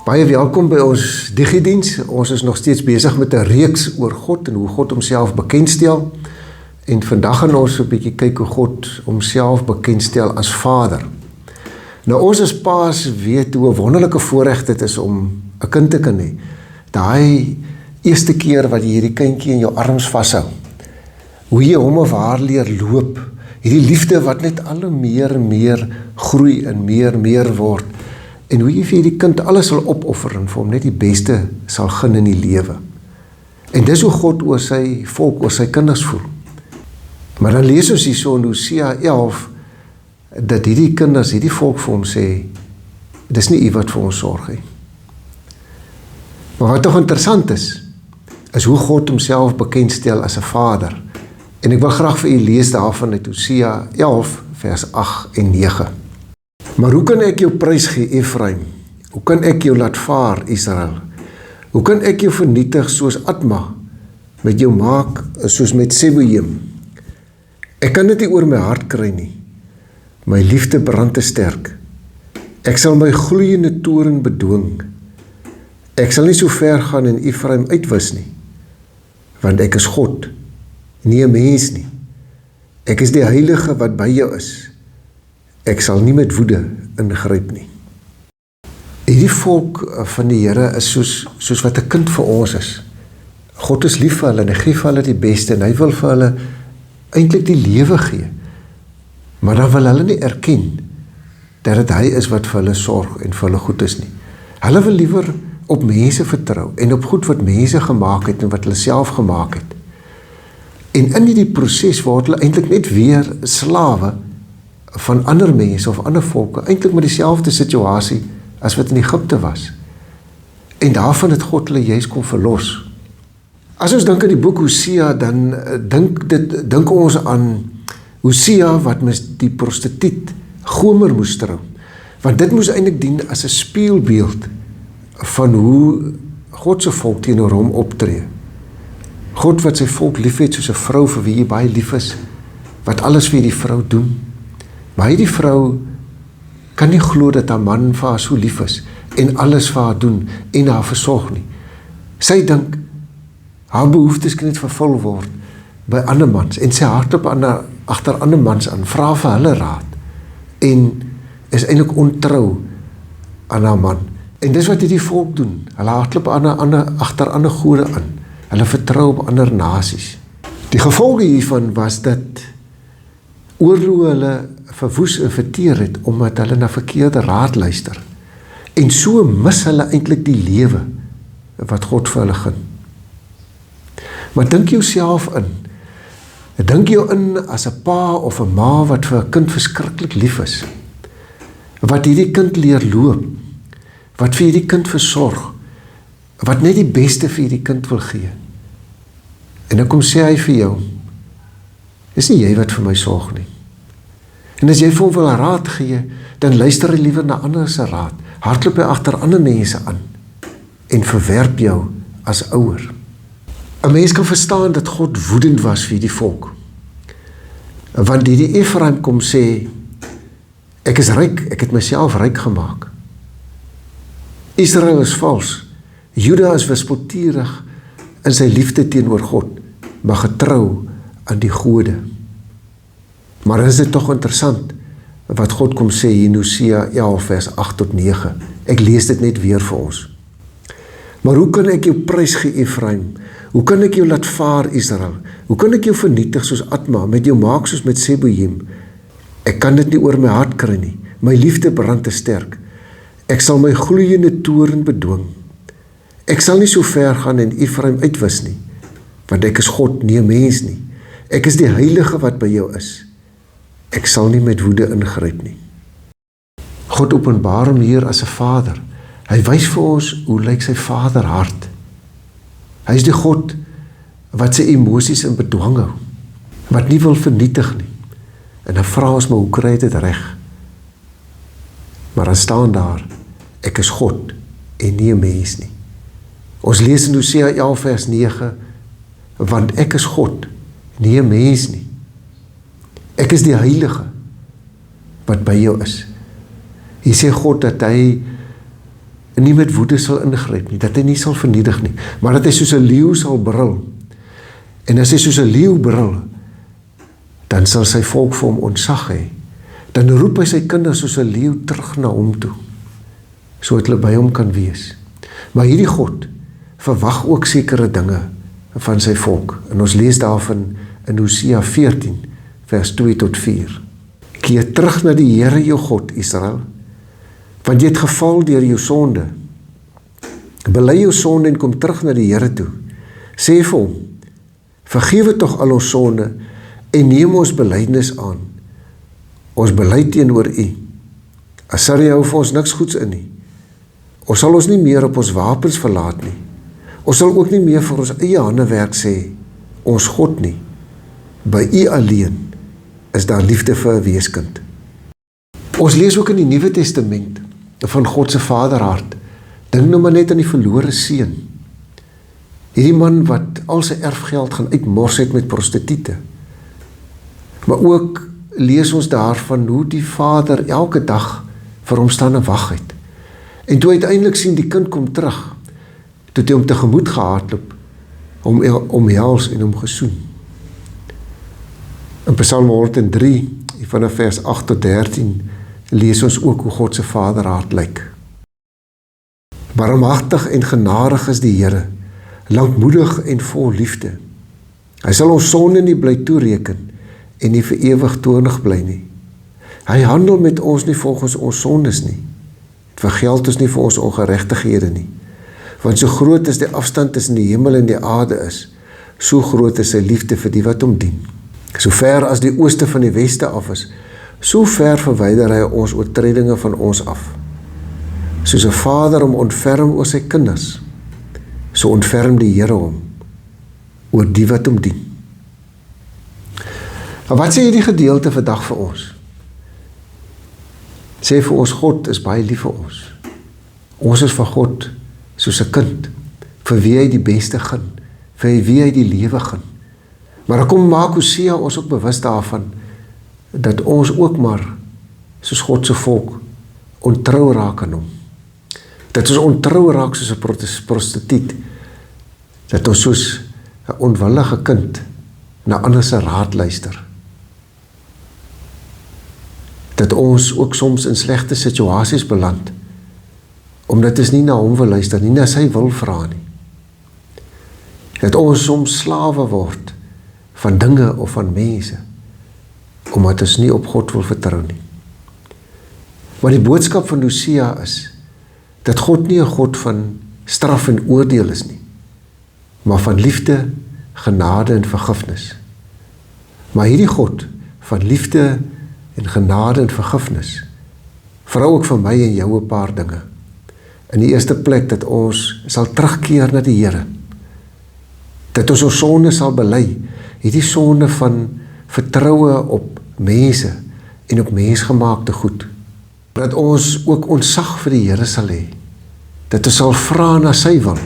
Baie welkom by ons digidiens. Ons is nog steeds besig met 'n reeks oor God en hoe God homself bekendstel. En vandag gaan ons 'n bietjie kyk hoe God homself bekendstel as Vader. Nou ons as paas weet hoe 'n wonderlike voorreg dit is om 'n kind te kan hê. Daai eerste keer wat jy hierdie kindjie in jou arms vashou. Hoe jy hom of haar leer loop. Hierdie liefde wat net al hoe meer en meer groei en meer word. En hoe jy vir die kind alles sal opoffer en vir hom net die beste sal gun in die lewe. En dis hoe God oor sy volk, oor sy kinders voel. Maar dan lees ons hierso in Hosea 11, dat hierdie kinders, hierdie volk vir hom sê, dis nie u wat vir ons sorg nie. Maar wat tog interessant is hoe God homself bekendstel as 'n Vader. En ek wil graag vir u lees daarvan uit Hosea 11, vers 8 en 9. Maar hoe kan ek jou prys gee, Efraim? Hoe kan ek jou laat vaar, Israel? Hoe kan ek jou vernietig soos Atma, met jou maak soos met Seboim? Ek kan dit nie oor my hart kry nie. My liefde brand te sterk. Ek sal my gloeiende toren bedwing. Ek sal nie so ver gaan en Efraim uitwis nie, want ek is God, nie 'n mens nie. Ek is die heilige wat by jou is. Ek sal nie met woede ingryp nie. Hierdie volk van die Here is soos wat 'n kind vir ons is. God is lief vir hulle en hy gee vir hulle die beste en hy wil vir hulle eintlik die lewe gee. Maar dan wil hulle nie erken dat dit hy is wat vir hulle sorg en vir hulle goed is nie. Hulle wil liewer op mense vertrou en op goed wat mense gemaak het en wat hulle self gemaak het. En in hierdie proses word hulle eintlik net weer slawe van ander mense of ander volke, eintlik met dieselfde situasie as wat in Egipte was. En daarvan het God hulle juist kom verlos. As ons dink aan die boek Hosea, dan dink ons aan Hosea wat mis die prostituut Gomer moes trou. Want dit moes eintlik dien as 'n spieelbeeld van hoe God se volk teenoor hom optree. God wat sy volk liefhet soos 'n vrou vir wie hy baie lief is, wat alles vir die vrou doen. Maar hierdie vrou kan nie glo dat haar man vir haar so lief is en alles vir haar doen en haar versorg nie. Sy dink haar behoeftes kan net vervul word by ander mans en sy hardloop agter ander mans aan, vra vir hulle raad en is eintlik ontrou aan haar man. En dis wat hierdie volk doen. Hulle hardloop agter ander gode aan. Hulle vertrou op ander nasies. Die gevolge hiervan was dat oorloë hulle verwoes en verteer het, omdat hulle na verkeerde raad luister. En so mis hulle eintlik die lewe wat God vir hulle gun. Maar dink jouself in. Dink jou in as 'n pa of 'n ma wat vir 'n kind verskriklik lief is. Wat hierdie kind leer loop. Wat vir hierdie kind versorg. Wat net die beste vir hierdie kind wil gee. En dan kom sê hy vir jou, dis nie jy wat vir my sorg nie. En as jy vir hom wil raad gee, dan luister hy liewer na ander se raad. Hardloop hy agter ander mense aan en verwerp jou as ouer. 'n Mens kan verstaan dat God woedend was vir die volk. Want die Efraim kom sê, ek is ryk, ek het myself ryk gemaak. Israel is vals. Juda is wispelturig in sy liefde teenoor God, maar getrou aan die gode. Maar is dit tog interessant wat God kom sê in Hosea 11 vers 8 tot 9. Ek lees dit net weer vir ons. Maar hoe kan ek jou prys gee, Efraim? Hoe kan ek jou laat vaar, Israel? Hoe kan ek jou vernietig soos Atma, met jou maak soos met Seboim? Ek kan dit nie oor my hart kry nie. My liefde brand te sterk. Ek sal my gloeiende toren bedwing. Ek sal nie so ver gaan en Efraim uitwis nie, want ek is God, nie 'n mens nie. Ek is die heilige wat by jou is. Ek sal nie met woede ingryp nie. God openbaar hom hier as 'n Vader. Hy wys vir ons hoe lyk sy Vaderhart. Hy is die God wat sy emosies in bedwang hou, wat nie wil vernietig nie. En dan vra ons maar, hoe kry hy dit reg? Maar dan staan daar, ek is God en nie 'n mens nie. Ons lees in Hosea 11 vers 9, want ek is God, nie 'n mens nie. Ek is die heilige wat by jou is. Hier sê God dat hy en nie met woede sal ingryp nie, dat hy nie sal vernietig nie, maar dat hy soos 'n leeu sal brul. En as hy soos 'n leeu brul, dan sal sy volk vir hom ontzag hê. Dan roep hy sy kinders soos 'n leeu terug na hom toe, sodat hulle by hom kan wees. Maar hierdie God verwag ook sekere dinge van sy volk. En ons lees daarvan in Hosea 14, vers 2 tot 4. Keer terug na die Here jou God, Israel, want jy het geval deur jou sonde. Bely jou sonde en kom terug na die Here toe. Sê vir hom, vergewe tog al ons sonde en neem ons belydenis aan. Ons bely teenoor U. Asiria hou vir ons niks goeds in nie. Ons sal ons nie meer op ons wapens verlaat nie. Ons sal ook nie meer vir ons eie hande werk sê, ons God nie. By U alleen is daar liefde vir 'n weeskind. Ons lees ook in die Nuwe Testament van God se vaderhart. Dink nou maar net aan die verlore seun. Hierdie man wat al sy erfgeld gaan uitmors het met prostituie. Maar ook lees ons daarvan hoe die vader elke dag vir hom staan en wag het. En toe uiteindelik sien die kind kom terug, toe hy hom tegemoet gehardloop, hom omhels en hom gesoen. In Psalm 103, vanaf vers 8 tot 13, lees ons ook hoe God se vaderhart lyk. Barmhartig en genadig is die Here, lankmoedig en vol liefde. Hy sal ons sonde nie bly toereken en nie vir ewig toornig bly nie. Hy handel met ons nie volgens ons sondes nie. Vergeld ons nie vir ons ongeregtighede nie. Want so groot as die afstand tussen die hemel en die aarde is, so groot is sy liefde vir die wat hom dien. So ver as die ooste van die weste af is, so ver verwyder hy ons oortredinge van ons af. Soos 'n vader hom ontferm oor sy kinders, so ontferm die Here hom oor die wat hom dien. Maar wat sê hierdie gedeelte vandag vir ons? Sê vir ons, God is baie lief vir ons. Ons is vir God soos 'n kind, vir wie hy die beste gun, vir wie hy die lewe gun. Maar dan kom maak Hosea ons ook bewus daarvan, dat ons ook maar, soos God se volk, ontrou raak aan hom. Dat ons ontrou raak soos 'n prostituut. Dat ons soos 'n onwillige kind na ander se raad luister. Dat ons ook soms in slegte situasies beland, omdat ons nie na hom wil luister, nie na sy wil vra nie. Dat ons soms slawe word van dinge of van mense, omdat ons nie op God wil vertrou nie. Maar die boodskap van Hosea is, dat God nie 'n God van straf en oordeel is nie, maar van liefde, genade en vergifnis. Maar hierdie God van liefde en genade en vergifnis, vra ook van my en jou 'n paar dinge. In die eerste plek, dat ons sal terugkeer na die Here. Dat ons ons sonde sal bely, hierdie sonde van vertroue op mense en op mensgemaakte goed. Dat ons ook ontzag vir die Here sal hê. Dat ons sal vra na sy wil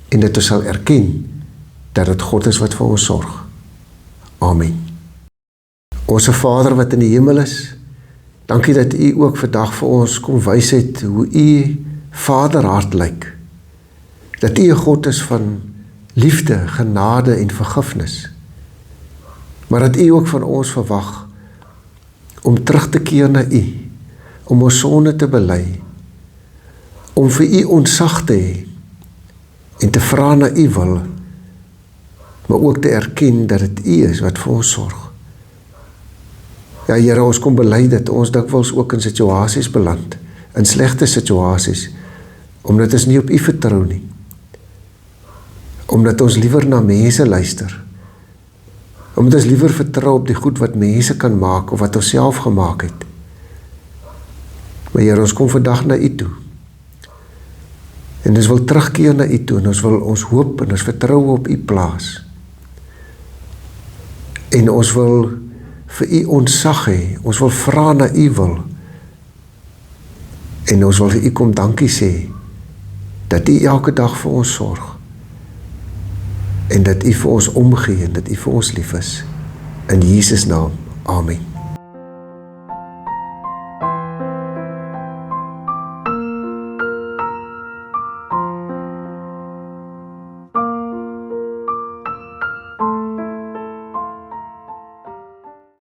en dat ons sal erken dat dit God is wat vir ons sorg. Amen. Onse Vader wat in die hemel is, dankie dat U ook vandag vir ons kom wys het hoe U vaderhart lyk. Dat U 'n God is van liefde, genade en vergifnis. Maar dat U ook van ons verwag om terug te keer na U, om ons sonde te bely, om vir U ontzag te hê en te vra na U wil, maar ook te erken dat dit U is wat vir ons sorg. Ja, Here, ons kom bely dat ons dikwels ook in situasies beland, in slegte situasies, omdat ons nie op U vertrou nie. Omdat ons liewer na mense luister. Omdat ons liewer vertrou op die goed wat mense kan maak, of wat ons self gemaak het. Maar Here, ons kom vandag na U toe. En ons wil terugkeer na U toe, en ons wil ons hoop en ons vertroue op U plaas. En ons wil vir U ontzag hê, ons wil vra na U wil, en ons wil vir U kom dankie sê, dat U elke dag vir ons sorg, en dat U vir ons omgee, en dat U vir ons lief is. In Jesus naam, amen.